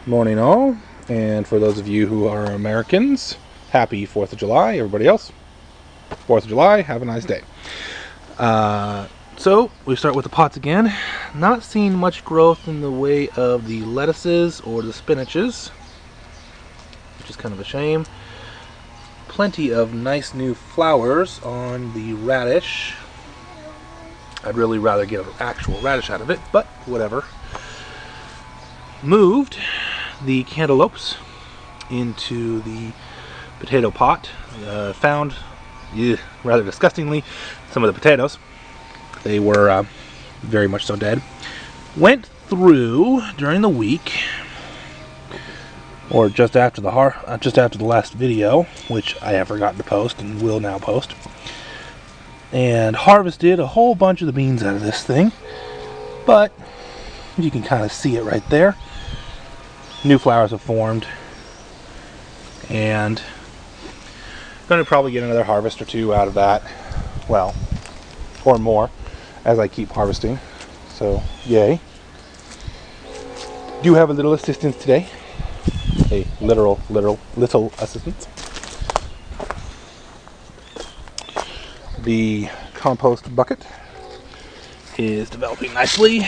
Morning all, and for those of you who are Americans, happy 4th of July. Everybody else, 4th of July, have a nice day. So we start with the pots again. Not seeing much growth in the way of the lettuces or the spinaches, which is kind of a shame. Plenty of nice new flowers on the radish. I'd really rather get an actual radish out of it, but whatever. Moved the cantaloupes into the potato pot. Found, rather disgustingly, some of the potatoes. They were very much so dead. Went through during the week, or just after the last video, which I have forgotten to post and will now post, and harvested a whole bunch of the beans out of this thing. But you can kind of see it right there. New flowers have formed, and I'm going to probably get another harvest or two out of that, well, or more, as I keep harvesting. So yay. Do have a little assistance today, a literal little assistance. The compost bucket is developing nicely.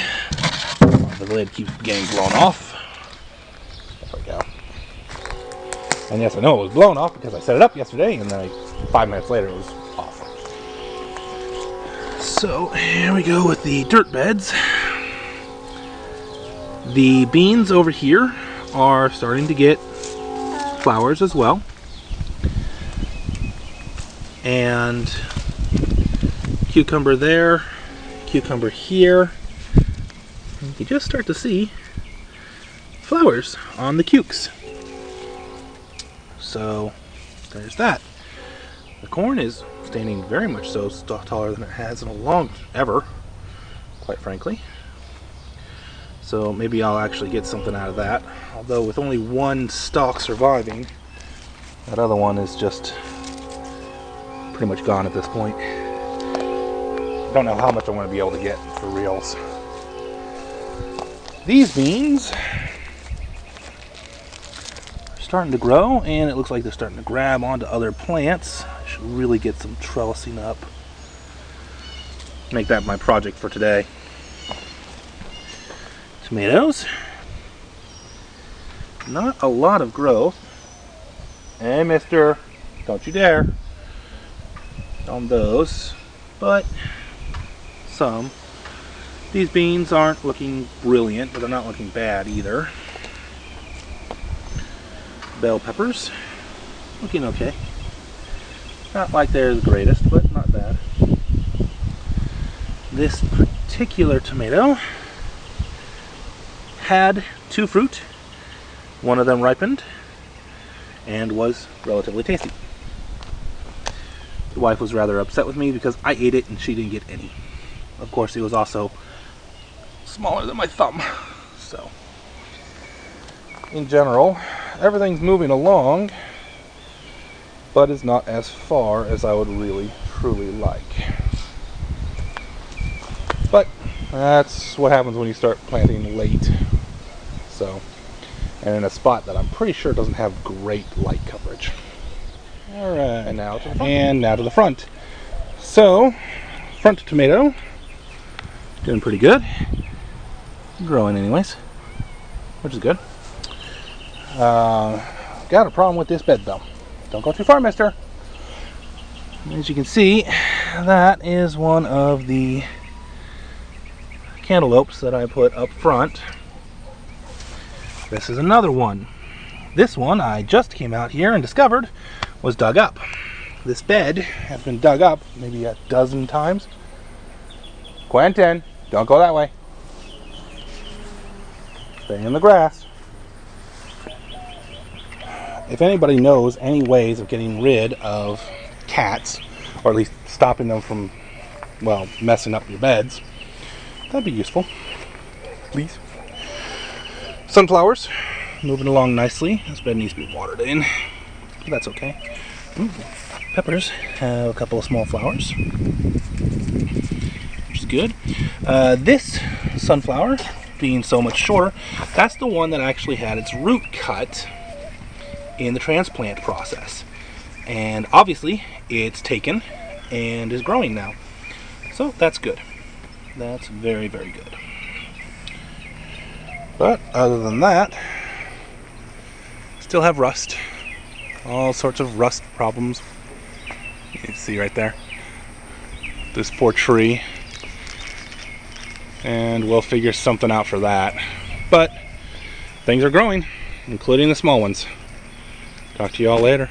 The lid keeps getting blown off. There we go. And yes, I know it was blown off because I set it up yesterday, and then 5 minutes later it was off. So here we go with the dirt beds. The beans over here are starting to get flowers as well. And cucumber there, cucumber here. And you just start to see flowers on the cukes. So there's that. The corn is standing very much so taller than it has in a long ever, quite frankly. So maybe I'll actually get something out of that. Although with only one stalk surviving, that other one is just pretty much gone at this point. Don't know how much I'm going to be able to get for reals. These beans are starting to grow, and it looks like they're starting to grab onto other plants. I should really get some trellising up. Make that my project for today. Tomatoes. Not a lot of growth. Hey, mister, don't you dare. On those, but some. These beans aren't looking brilliant, but they're not looking bad either. Bell peppers, looking okay. Not like they're the greatest, but not bad. This particular tomato had 2 fruit. One of them ripened and was relatively tasty. The wife was rather upset with me because I ate it and she didn't get any. Of course, it was also smaller than my thumb. So, in general, everything's moving along, but is not as far as I would really, truly like. But that's what happens when you start planting late. So, and in a spot that I'm pretty sure doesn't have great light coverage. Alright, and now to the front. So, front tomato, doing pretty good. Growing anyways, which is good. Got a problem with this bed though. Don't go too far, mister. As you can see, that is one of the cantaloupes that I put up front. This is another one. This one I just came out here and discovered was dug up. This bed has been dug up maybe a dozen times. Quentin, don't go that way. Stay in the grass. If anybody knows any ways of getting rid of cats, or at least stopping them from, well, messing up your beds, that'd be useful. Please. Sunflowers, moving along nicely. This bed needs to be watered in, but that's okay. Peppers have a couple of small flowers, which is good. This sunflower being so much shorter, that's the one that actually had its root cut in the transplant process. And obviously it's taken and is growing now. So that's good. That's very, very good. But other than that, still have rust. All sorts of rust problems. You can see right there. This poor tree. And we'll figure something out for that. But things are growing, including the small ones. Talk to you all later.